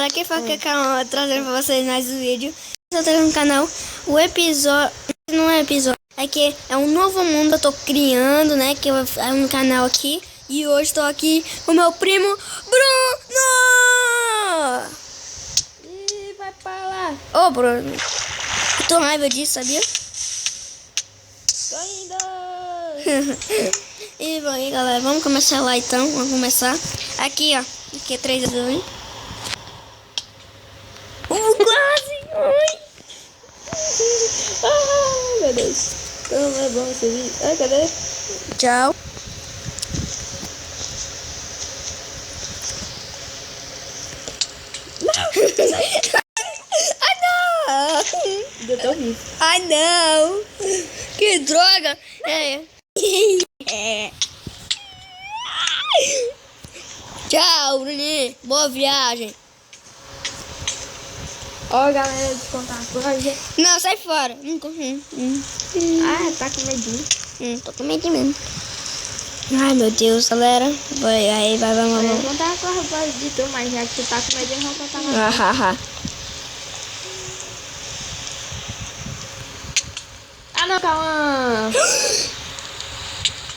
galera, quem fala que é trazendo pra vocês mais um vídeo. Eu tô no canal, o episódio, não é episódio, é que é um novo mundo eu tô criando, né, que é um canal aqui. E hoje tô aqui com meu primo Bruno! Ih, vai pra lá. Ô, Bruno, eu tô com raiva disso, sabia? Tô indo. E bom, aí galera, vamos começar lá então, vamos começar. Aqui, ó, aqui é 3 a 2. Quase! Ai. Ai, meu Deus. Como é bom esse vídeo. Ai, cadê? Tchau. Ai, não! Eu tô vivo. Ai, não! Que droga! Tchau, Bruninho. Boa viagem. Ó, galera, de contar uma coisa. Não, sai fora. Ah, tá com medinho. Tô com medo mesmo. Ai, meu Deus, galera. Vai, Eu vamos. vou contar uma coisa pra de tu, mas já que tu tá com medinho, eu vou contar uma coisa. Ah, não, calma.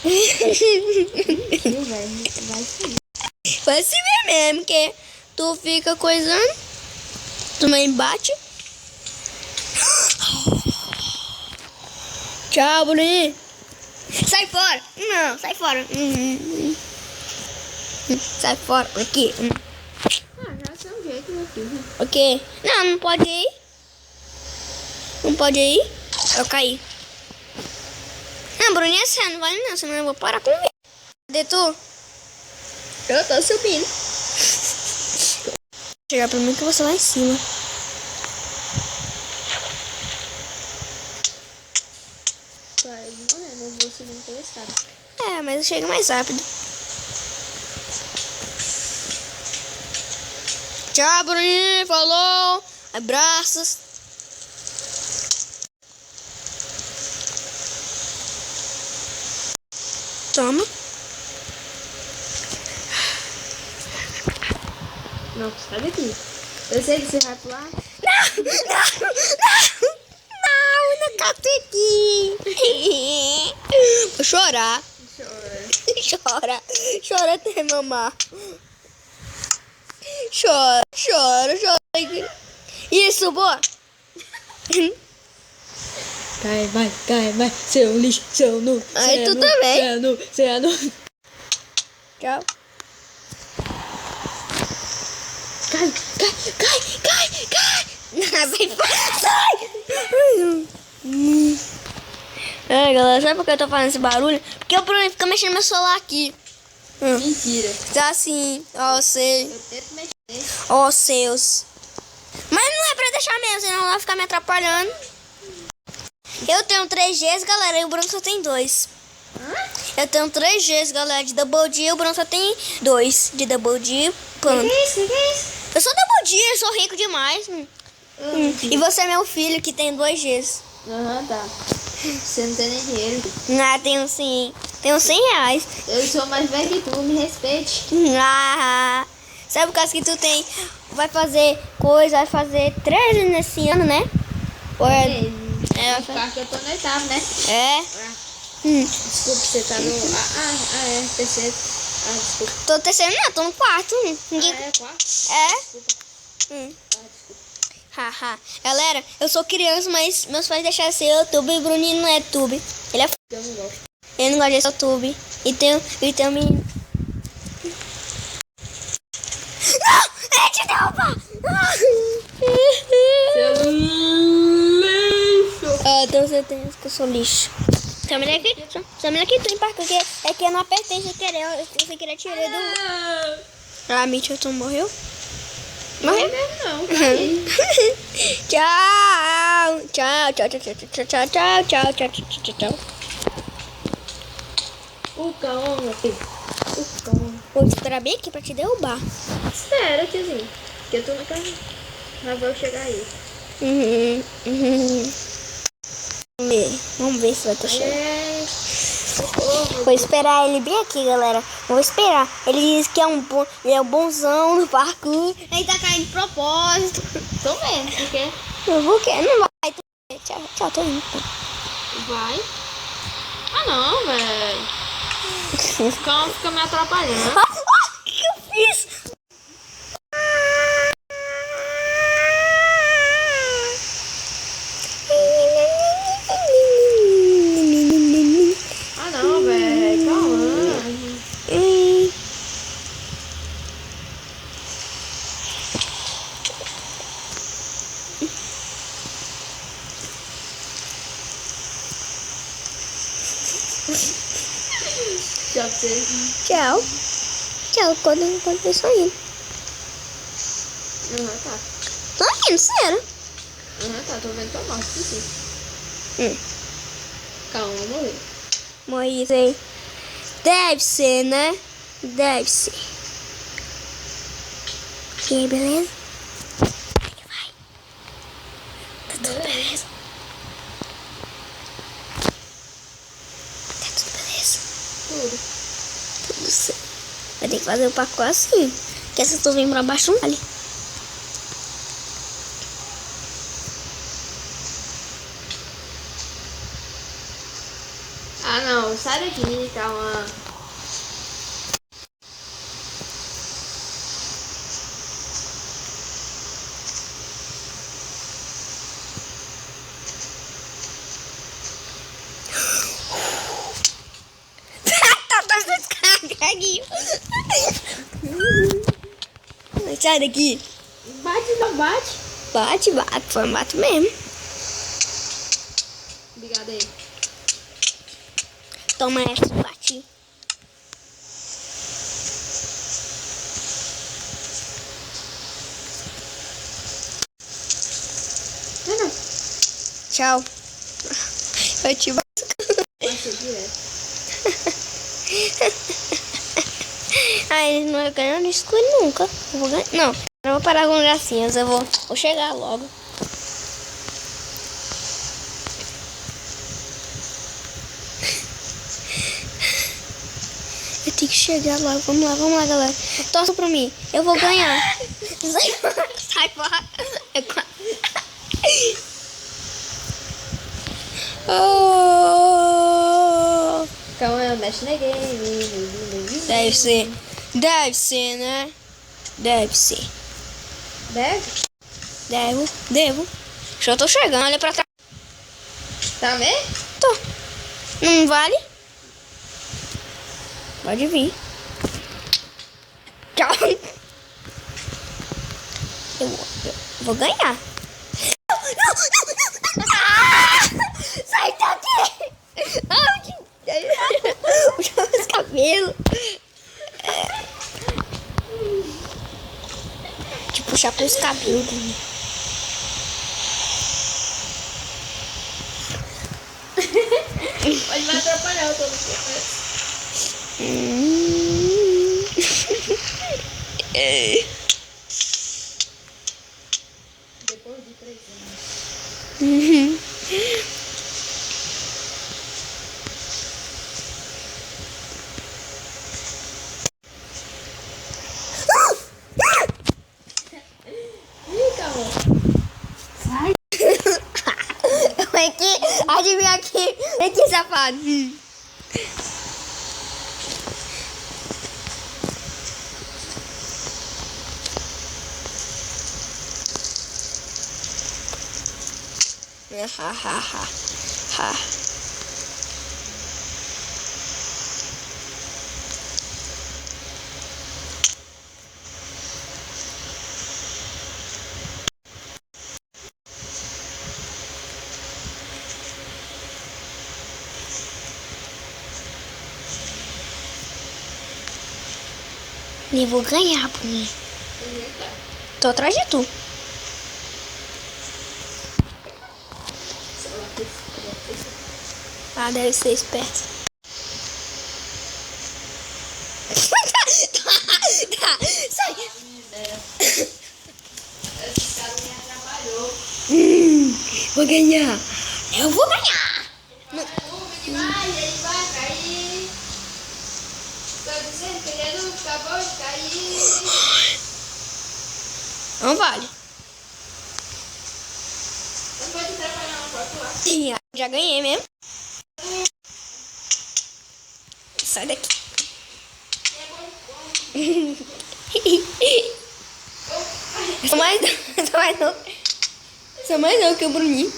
Ih, velho, vai sim. Vai se ver mesmo, que tu fica coisando, tu me bate. Tchau, Bruninho. Sai fora. Não, sai fora. Sai fora, por aqui. Ah, já sei um jeito, meu filho. Ok. Não pode ir. Não pode ir. Eu caí. Não, Bruninho, você não vai não, senão eu vou parar com ele. Cadê tu? Eu tô subindo. Chegar pra mim que você lá em cima. Vai morrendo, eu vou subindo pela escada. É, mas eu chego mais rápido. Tchau, Bruninho. Falou. Abraços. Toma. Não, sai daqui. Eu sei que você vai pular. Não consegui. Vou chorar. Chora até mamar. Chora. Isso, boa. Cai, vai. Seu lixo, seu nu. Aí tu também. Seu nu. Tchau. Cai. Sai. É, galera, sabe por que eu tô fazendo esse barulho? Porque o Bruno fica mexendo no meu celular aqui. Mentira. Tá assim, ó, sei. Eu tento mexer. Ó, seus. Mas não é pra deixar mesmo, senão ela vai ficar me atrapalhando. Eu tenho 3Gs, galera, e o Bruno só tem 2. Eu tenho 3Gs, galera, de Double D, e o Bruno só tem 2 de Double D. Pronto. Que isso? Eu sou Double D, eu sou rico demais. E você é meu filho que tem 2Gs. Aham, tá. Você não tem nem dinheiro. Ah, tenho sim. Tenho 100 reais. Eu sou mais velho que tu, me respeite. Ah, sabe o caso que tu tem? Vai fazer 13 nesse ano, né? Ou é? Eu acho que eu tô no oitavo, né? É? Desculpa, você tá no... é, terceiro. Desculpa. Tô terceiro, não, tô no quarto. Ninguém... É, quarto? É? Desculpa. Desculpa. Haha. Galera, eu sou criança, mas meus pais deixaram ser YouTube e o Bruninho não é YouTube. Ele é Eu não gosto. Ele não gosta de YouTube. E tem um menino. Não! Ele te derruba! Seu lixo. Tenho certeza que eu sou lixo. Tem uma mulher aqui? Tem uma mulher aqui, tu embarca, porque é que eu não apertei sem querer. Eu sem querer tirei do... Ah, mentira, tu morreu? Morreu? Não, Tchau. O cão, meu filho. O cão. Vou esperar bem aqui pra te derrubar. Espera, tiozinho. Que eu tô na casa. Já vou chegar aí. Vamos ver se vai estar chegando. É. Vou esperar ele bem aqui, galera. Vou esperar. Ele diz que é ele é um bonzão no parkour. Ele tá caindo indo de propósito. Tô vendo, porque Eu vou que não vai. Tchau, tchau, tô indo. vai. Ah, não, velho. O cão fica me atrapalhando. O que eu fiz? Ah, não, velho. Calma. Tchau pra você. Tchau. Tchau, quando eu estou indo. Tá. Tô indo, sério. Tá, tô vendo tua morte, sim. Calma, vamos morrer. Morri, sei. Deve ser, né? Deve ser. E aí, beleza? Vai que vai. Tá tudo beleza? Tá tudo beleza? Tudo. Tudo certo. Vai ter que fazer o pacote assim. Que essa tu vem pra baixo não vale. Ah, não. Sai daqui, calma. Tá descarreguinho. Sai daqui. Bate, não bate. Bate, bate. Foi um bate mesmo. Obrigada aí. Toma essa, bati. Não. Tchau. Eu te Passa direto. Ai, não é ganhar no escuro nunca. Eu vou ganhar. Não, eu vou parar com gracinhas. Eu vou chegar logo. Eu tenho que chegar logo. Vamos lá, galera. Torça pra mim. Eu vou ganhar. Sai fora. Oh. Calma, mexe na game. Deve ser. Deve ser, né? Deve ser. Deve? Devo. Já tô chegando, olha pra trás. Tá vendo? Tô. Não vale? Pode vir. Tchau. Eu vou ganhar. Não. Ah! Sai daqui. Puxa os cabelos. De puxar pelos cabelos. Pode me atrapalhar, eu tô no começo. Depois de 3 anos. Ih, calma. Sai. Vem aqui, adivinha aqui. Vem aqui, safado. Ha, ha, ha. Ha. Eu vou ganhar, Bruninho. Tô atrás de tu. Ah, deve ser esperto. Tá. Sai. Esse cara me atrapalhou. Vou ganhar. Eu vou ganhar. Ele vai cair. Tô dizendo que ele acabou de cair. Não vale. Não pode atrapalhar uma porta lá. Ih, já ganhei mesmo. Sai daqui. Sou mais não que o Bruninho.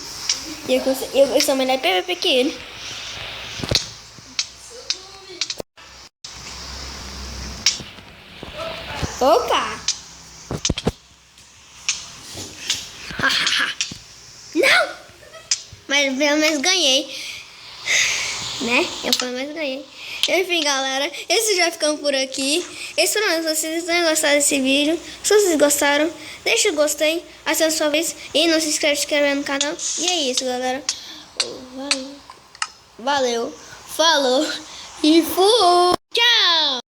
E eu sou melhor PVP que ele. Opa! Não! Mas pelo menos ganhei. Né? Eu pelo menos ganhei. Enfim, galera, esse já ficamos por aqui. Espero que vocês tenham gostado desse vídeo. Se vocês gostaram, deixa o gostei, ativa a sua vez e não se inscreve no canal. E é isso, galera. Valeu, falou e fui! Tchau!